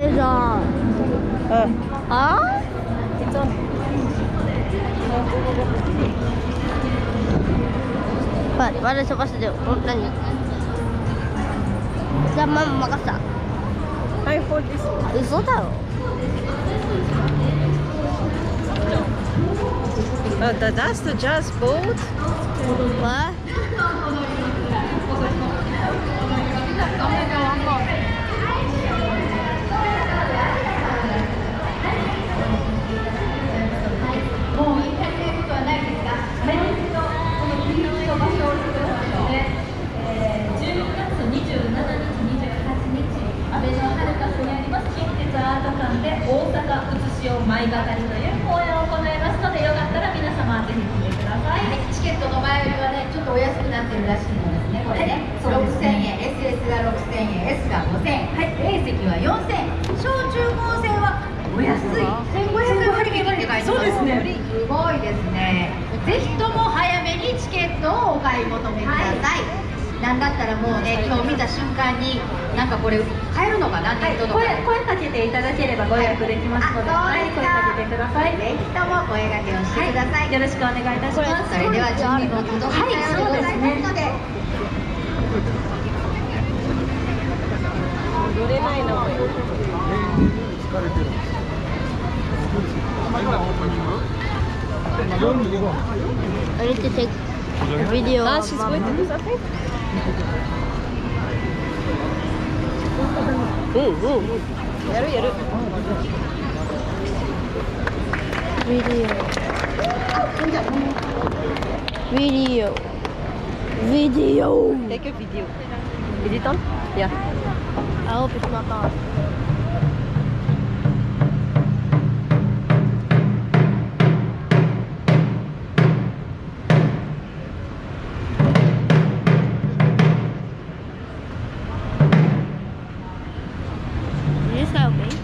It's on. Huh? It's on. What are you supposed to do? Nani? じゃあママ任せた。はい、for this. 嘘だろ。That's the jazz boat. What?なんだったらもうね、今日見た瞬間になんかこれ買えるのかな、ネットとかで声かけていただければご予約できますので、はい、声かけてください。ぜひとも声掛けをしてください。よろしくお願いいたします。それでは準備も整ったようでございますので、乗れないの。疲れてる。I need to take a video. Ah, she's going to do something? Video. Take a video. Is it on? Yeah. I hope it's not on. Is this guy okay?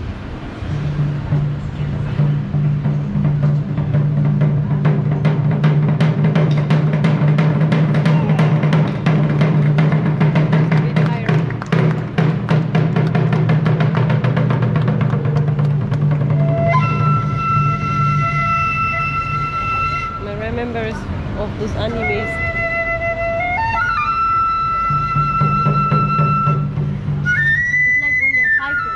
My remembers of those animes. It's like when they're fighting.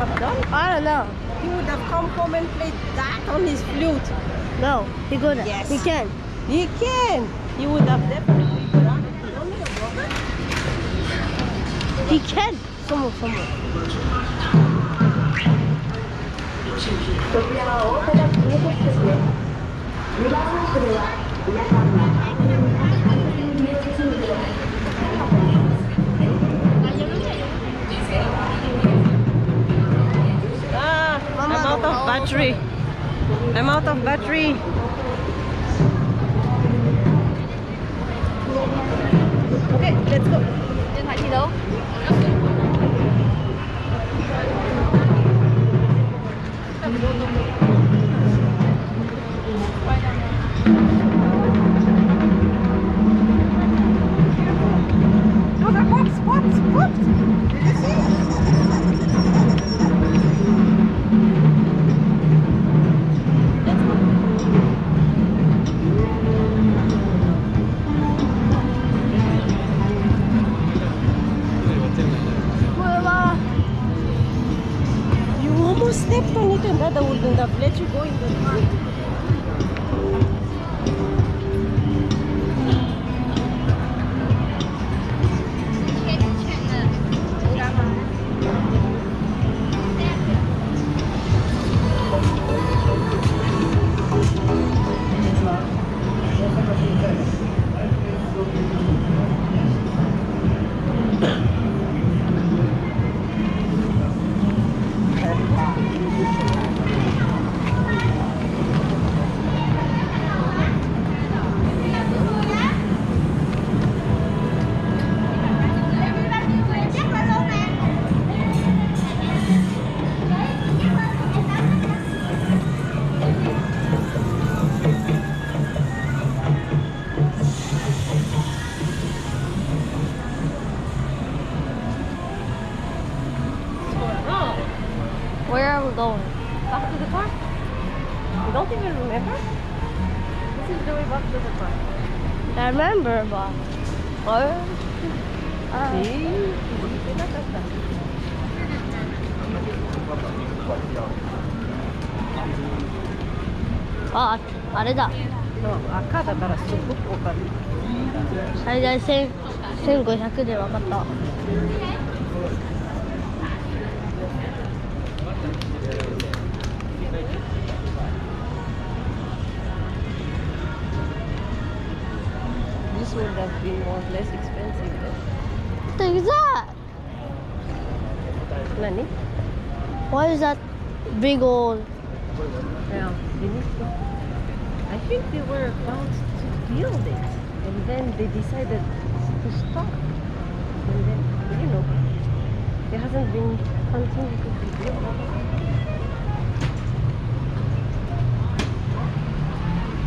have done? I don't know. He would have come home and played that on his flute. No, he couldn't. Yes. He can. He can. He would have definitely done it. He's only a brother. He can. Someone. こちらは大阪市営鉄です。2番ホースでは皆さんが安全に入場するので Ah, I'm out of battery. I'm out of battery. Okay, let's go. Điện thoại đi đâu? No, the pops. Did you see? You almost stepped on it and that wouldn't have let you go in the car. Where are we going? Back to the car? You don't even remember? This is the way back to the car. I remember, but See? Hindi na kata.あれだ。No, 赤だからすごくわかる。最大1500で分かった。This would have been more less expensive. What is that? Nani? What is that big old? Yeah, I think they were about to build it, and then they decided to stop. And then, it hasn't been continued to be built.